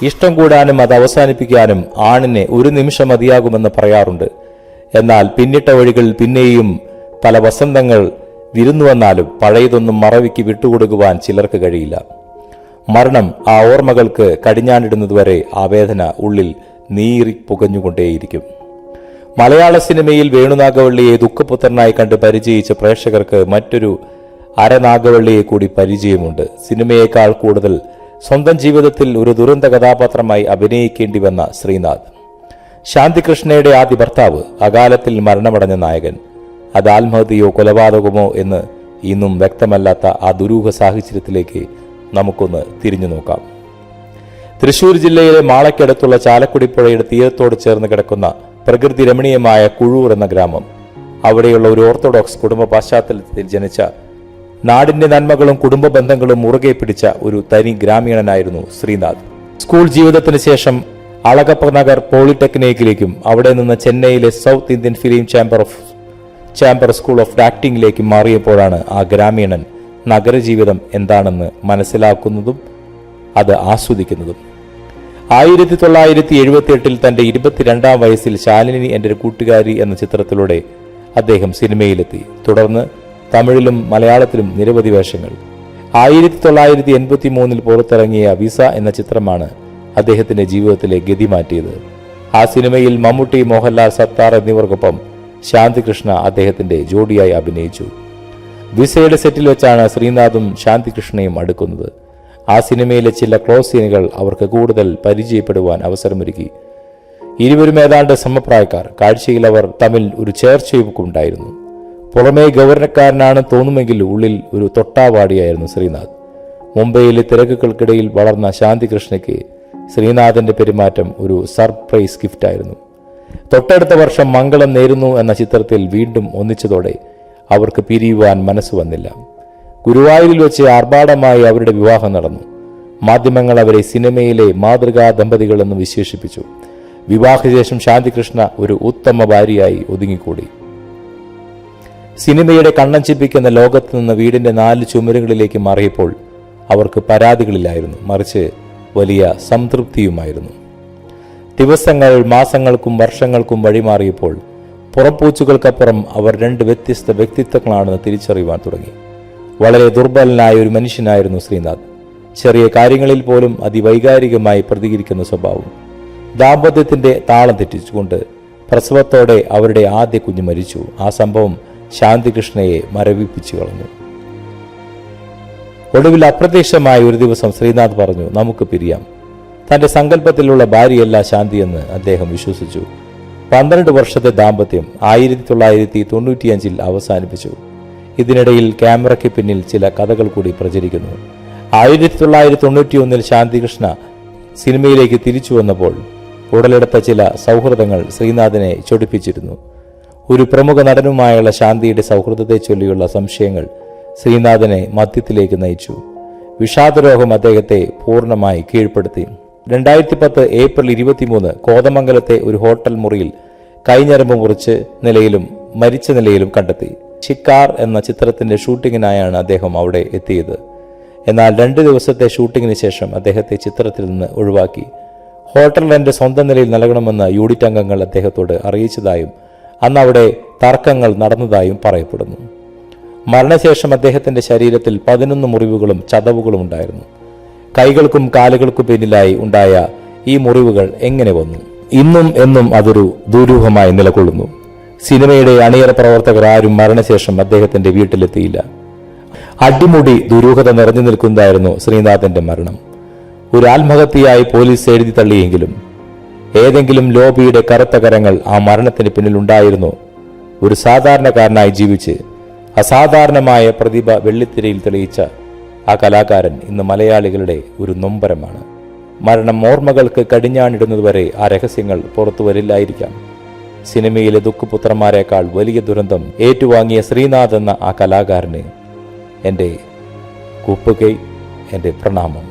ഇഷ്ടം കൂടാനും അത് അവസാനിപ്പിക്കാനും ആണിനെ ഒരു നിമിഷം മതിയാകുമെന്ന് പറയാറുണ്ട്. എന്നാൽ പിന്നിട്ട വഴികൾ പിന്നെയും പല വസന്തങ്ങൾ വിരുന്നുവന്നാലും പഴയതൊന്നും മറവിക്ക് വിട്ടുകൊടുക്കുവാൻ ചിലർക്ക് കഴിയില്ല. മരണം ആ ഓർമ്മകൾക്ക് കടിഞ്ഞാണിടുന്നതുവരെ ആ വേദന ഉള്ളിൽ നീറി പുകഞ്ഞുകൊണ്ടേയിരിക്കും. മലയാള സിനിമയിൽ വേണുനാഗവള്ളിയെ ദുഃഖപുത്രനായി കണ്ട് പരിചയിച്ച പ്രേക്ഷകർക്ക് മറ്റൊരു അരനാഗവള്ളിയെ കൂടി പരിചയമുണ്ട്. സിനിമയേക്കാൾ കൂടുതൽ സ്വന്തം ജീവിതത്തിൽ ഒരു ദുരന്ത കഥാപാത്രമായി അഭിനയിക്കേണ്ടി വന്ന ശ്രീനാഥ്. ശാന്തികൃഷ്ണയുടെ ആദ്യ ഭർത്താവ്, അകാലത്തിൽ മരണമടഞ്ഞ നായകൻ. അത് ആത്മഹത്യയോ കൊലപാതകമോ എന്ന് ഇന്നും വ്യക്തമല്ലാത്ത ആ ദുരൂഹ സാഹചര്യത്തിലേക്ക് നമുക്കൊന്ന് തിരിഞ്ഞു നോക്കാം. തൃശൂർ ജില്ലയിലെ മാളയ്ക്കടുത്തുള്ള ചാലക്കുടിപ്പുഴയുടെ തീരത്തോട് ചേർന്ന് കിടക്കുന്ന പ്രകൃതി രമണീയമായ കുഴൂർ എന്ന ഗ്രാമം. അവിടെയുള്ള ഒരു ഓർത്തഡോക്സ് കുടുംബ പശ്ചാത്തലത്തിൽ ജനിച്ച, നാടിന്റെ നന്മകളും കുടുംബ ബന്ധങ്ങളും മുറുകെ പിടിച്ച ഒരു തനി ഗ്രാമീണനായിരുന്നു ശ്രീനാഥ്. സ്കൂൾ ജീവിതത്തിന് ശേഷം അളഗപ്പ നഗർ പോളിടെക്നിക്കിലേക്കും അവിടെ നിന്ന് ചെന്നൈയിലെ South Indian Film Chamber School of ആക്ടിംഗിലേക്ക് മാറിയപ്പോഴാണ് ആ ഗ്രാമീണൻ നഗരജീവിതം എന്താണെന്ന് മനസ്സിലാക്കുന്നതും അത് ആസ്വദിക്കുന്നതും. 1978 തന്റെ 22-ാം വയസ്സിൽ ശാലിനി എന്റെ ഒരു കൂട്ടുകാരി എന്ന ചിത്രത്തിലൂടെ അദ്ദേഹം സിനിമയിലെത്തി. തുടർന്ന് തമിഴിലും മലയാളത്തിലും നിരവധി വേഷങ്ങൾ. 1983 പുറത്തിറങ്ങിയ വിസ എന്ന ചിത്രമാണ് അദ്ദേഹത്തിന്റെ ജീവിതത്തിലെ ഗതി മാറ്റിയത്. ആ സിനിമയിൽ മമ്മൂട്ടി, മോഹൻലാൽ, സത്താർ എന്നിവർക്കൊപ്പം ശാന്തികൃഷ്ണ അദ്ദേഹത്തിന്റെ ജോഡിയായി അഭിനയിച്ചു. വിസയുടെ സെറ്റിൽ വെച്ചാണ് ശ്രീനാഥും ശാന്തികൃഷ്ണയും അടുക്കുന്നത്. ആ സിനിമയിലെ ചില ക്ലോസ് സീനുകൾ അവർക്ക് കൂടുതൽ പരിചയപ്പെടുവാൻ അവസരമൊരുക്കി. ഇരുവരും ഏതാണ്ട് സമപ്രായക്കാർ. കാഴ്ചയിൽ അവർ തമ്മിൽ ഒരു ചേർച്ചയുണ്ടായിരുന്നു. പുറമേ ഗവർണക്കാരനാണ് തോന്നുമെങ്കിൽ ഉള്ളിൽ ഒരു തൊട്ടാവാടിയായിരുന്നു ശ്രീനാഥ്. മുംബൈയിലെ തിരക്കുകൾക്കിടയിൽ വളർന്ന ശാന്തികൃഷ്ണയ്ക്ക് ശ്രീനാഥിന്റെ പെരുമാറ്റം ഒരു സർപ്രൈസ് ഗിഫ്റ്റായിരുന്നു. തൊട്ടടുത്ത വർഷം മംഗളം നേരുന്നു എന്ന ചിത്രത്തിൽ വീണ്ടും ഒന്നിച്ചതോടെ അവർക്ക് പിരിയുവാൻ മനസ്സ് വന്നില്ല. ഗുരുവായൂരിൽ വെച്ച് ആർഭാടമായി അവരുടെ വിവാഹം നടന്നു. മാധ്യമങ്ങൾ അവരെ സിനിമയിലെ മാതൃകാ ദമ്പതികളെന്ന് വിശേഷിപ്പിച്ചു. വിവാഹശേഷം ശാന്തികൃഷ്ണ ഒരു ഉത്തമ ഭാര്യയായി ഒതുങ്ങിക്കൂടി. സിനിമയുടെ കണ്ണഞ്ചിപ്പിക്കുന്ന ലോകത്ത് നിന്ന് വീടിന്റെ 4 ചുമരുകളിലേക്ക് മാറിയപ്പോൾ അവർക്ക് പരാതികളില്ലായിരുന്നു, മറിച്ച് വലിയ സംതൃപ്തിയുമായിരുന്നു. ദിവസങ്ങൾ മാസങ്ങൾക്കും വർഷങ്ങൾക്കും വഴിമാറിയപ്പോൾ പുറപ്പൂച്ചുകൾക്കപ്പുറം അവർ 2 വ്യത്യസ്ത വ്യക്തിത്വങ്ങളാണെന്ന് തിരിച്ചറിയുവാൻ തുടങ്ങി. വളരെ ദുർബലനായ ഒരു മനുഷ്യനായിരുന്നു ശ്രീനാഥ്. ചെറിയ കാര്യങ്ങളിൽ പോലും അതിവൈകാരികമായി പ്രതികരിക്കുന്ന സ്വഭാവം. ദാമ്പത്യത്തിന്റെ താളം തെറ്റിച്ചുകൊണ്ട് പ്രസവത്തോടെ അവരുടെ ആദ്യ കുഞ്ഞ് മരിച്ചു. ആ സംഭവം ശാന്തികൃഷ്ണയെ മരവിപ്പിച്ചു കളഞ്ഞു. ഒടുവിൽ അപ്രത്യക്ഷമായ ഒരു ദിവസം ശ്രീനാഥ് പറഞ്ഞു, നമുക്ക് പിരിയാം. തന്റെ സങ്കല്പത്തിലുള്ള ഭാര്യയല്ല ശാന്തിയെന്ന് അദ്ദേഹം വിശ്വസിച്ചു. 12 വർഷത്തെ ദാമ്പത്യം 1995 അവസാനിപ്പിച്ചു. ഇതിനിടയിൽ ക്യാമറയ്ക്ക് പിന്നിൽ ചില കഥകൾ കൂടി പ്രചരിക്കുന്നു. 1991 ശാന്തികൃഷ്ണ സിനിമയിലേക്ക് തിരിച്ചു വന്നപ്പോൾ ഉടലെടുത്ത ചില സൗഹൃദങ്ങൾ ശ്രീനാഥിനെ ചൊടിപ്പിച്ചിരുന്നു. ഒരു പ്രമുഖ നടനുമായുള്ള ശാന്തിയുടെ സൗഹൃദത്തെ ചൊല്ലിയുള്ള സംശയങ്ങൾ ശ്രീനാഥിനെ മദ്യത്തിലേക്ക് നയിച്ചു. വിഷാദരോഗം അദ്ദേഹത്തെ പൂർണ്ണമായി കീഴ്പ്പെടുത്തി. 2010 ഏപ്രിൽ 23 കോതമംഗലത്തെ ഒരു ഹോട്ടൽ മുറിയിൽ കൈഞ്ഞരമ്പ് മുറിച്ച് നിലയിലും മരിച്ച നിലയിലും കണ്ടെത്തി. ഷിക്കാർ എന്ന ചിത്രത്തിന്റെ ഷൂട്ടിങ്ങിനായാണ് അദ്ദേഹം അവിടെ എത്തിയത്. എന്നാൽ 2 ദിവസത്തെ ഷൂട്ടിങ്ങിന് ശേഷം അദ്ദേഹത്തെ ചിത്രത്തിൽ നിന്ന് ഒഴിവാക്കി. ഹോട്ടൽ റെന്റ് സ്വന്തം നിലയിൽ നൽകണമെന്ന് യൂണിറ്റ് അംഗങ്ങൾ അദ്ദേഹത്തോട് അറിയിച്ചതായും അന്ന് അവിടെ തർക്കങ്ങൾ നടന്നതായും പറയപ്പെടുന്നു. മരണശേഷം അദ്ദേഹത്തിന്റെ ശരീരത്തിൽ 11 മുറിവുകളും ചതവുകളും ഉണ്ടായിരുന്നു. കൈകൾക്കും കാലുകൾക്കും പിന്നിലായി ഉണ്ടായ ഈ മുറിവുകൾ എങ്ങനെ വന്നു? ഇന്നും എന്നും അതൊരു ദുരൂഹമായി നിലകൊള്ളുന്നു. സിനിമയുടെ അണിയറ പ്രവർത്തകർ ആരും മരണശേഷം അദ്ദേഹത്തിന്റെ വീട്ടിലെത്തിയില്ല. അടിമുടി ദുരൂഹത നിറഞ്ഞു നിൽക്കുന്നതായിരുന്നു ശ്രീനാഥിന്റെ മരണം. ഒരു ആത്മഹത്യയായി പോലീസ് എഴുതി തള്ളിയെങ്കിലും ഏതെങ്കിലും ലോബിയുടെ കറുത്ത കരങ്ങൾ ആ മരണത്തിന് പിന്നിലുണ്ടായിരുന്നോ? ഒരു സാധാരണക്കാരനായി ജീവിച്ച് അസാധാരണമായ പ്രതിഭ വെള്ളിത്തിരയിൽ തെളിയിച്ച ആ കലാകാരൻ ഇന്ന് മലയാളികളുടെ ഒരു നൊമ്പരമാണ്. മരണം ഓർമ്മകൾക്ക് കടിഞ്ഞാണിടുന്നതുവരെ ആ രഹസ്യങ്ങൾ പുറത്തു വരില്ലായിരിക്കാം. സിനിമയിലെ ദുഃഖപുത്രന്മാരെക്കാൾ വലിയ ദുരന്തം ഏറ്റുവാങ്ങിയ ശ്രീനാഥ് എന്ന ആ കലാകാരന് എൻ്റെ കൂപ്പുകൈ, എൻ്റെ പ്രണാമം.